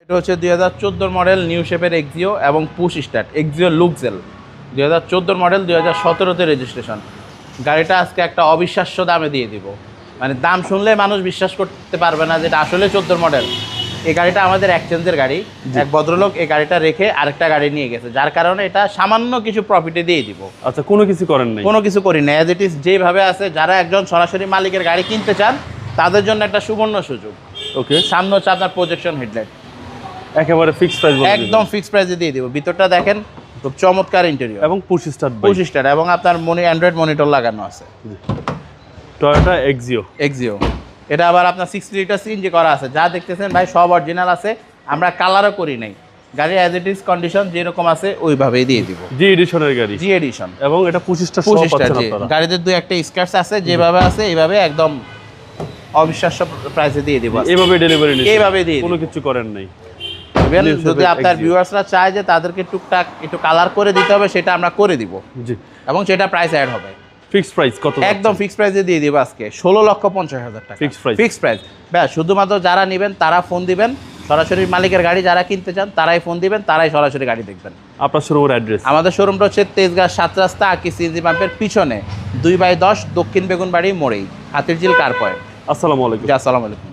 এটা হচ্ছে 2014 model new শেপের এক্সিও এবং push start Axio Luxel 2014 model 2017-তে রেজিস্ট্রেশন। গাড়িটা আজকে একটা অবিশ্বাস্য দামে দিয়ে দিব, মানে দাম শুনলে মানুষ বিশ্বাস করতে পারবে না যেটা আসলে 14 মডেল। এই গাড়িটা আমাদের এক্সচেঞ্জের গাড়ি, এক ভদ্রলোক এই গাড়িটা রেখে আরেকটা গাড়ি নিয়ে গেছে, যার কারণে এটা সামান্য কিছু প্রফিটে দিয়ে দিব। আচ্ছা, কোনো কিছু করেন নাই? কোনো কিছু করি না, অ্যাজ ইট ইজ যেভাবে আছে। যারা একজন সরাসরি মালিকের গাড়ি কিনতে চান তাদের জন্য একটা সুবর্ণ সুযোগ। ওকে, সামনে হচ্ছে আপনার প্রজেকশন হেডলাইট, একেবারে ফিক্সড প্রাইস বলে একদম ফিক্সড প্রাইসে দিয়ে দিব। ভিতরটা দেখেন, খুব চমৎকার ইন্টেরিয়র এবং পুশ স্টার্ট পুশ স্টার্ট এবং আপনার অ্যান্ড্রয়েড মনিটর লাগানো আছে। Toyota Axio. এক্সিও এটা আবার আপনার 60 লিটার সিএনজি করা আছে। যা দেখতেছেন ভাই সব অরিজিনাল আছে, আমরা কালারও করি নাই। গাড়ি অ্যাজ ইট ইজ কন্ডিশন যেরকম আছে ওইভাবেই দিয়ে দিব। জি এডিশনের গাড়ি, জি এডিশন এবং এটা 25টা সহ পাচ্ছেন আপনারা। গাড়িতে দুই একটা স্ক্র্যাচ আছে, যেভাবে আছে এইভাবে একদম অবিশ্বাস্য প্রাইসে দিয়ে দিব। এইভাবে ডেলিভারি নিন, এইভাবে দিয়ে কোনো কিছু করেন নাই। যদি আপনার ভিউয়ার্সরা চায় যে তাদেরকে টুকটাক একটু কালার করে দিতে হবে, সেটা আমরা করে দিব। জি, এবং সেটা প্রাইস অ্যাড হবে। ফিক্সড প্রাইস কত? একদম ফিক্সড প্রাইসে দিয়ে দিব আজকে 16,50,000 টাকা ফিক্সড প্রাইস। Fixed price. ব্যাস, শুধুমাত্র যারা নেবেন তারা ফোন দিবেন, সরাসরি মালিকের গাড়ি যারা কিনতে চান তারাই ফোন দিবেন, তারাই সরাসরি গাড়ি দেখবেন। আপনার শোরুমের অ্যাড্রেস? আমাদের শোরুমটা হচ্ছে তেজগাঁ 7 রাস্তা আকি সিএনজি পাম্পের পিছনে 2/10 দক্ষিণ বেগুনবাড়ি মোড়েই, হাতিরঝিল কার পয়েন্ট। আসসালামু আলাইকুম। আসসালামু আলাইকুম।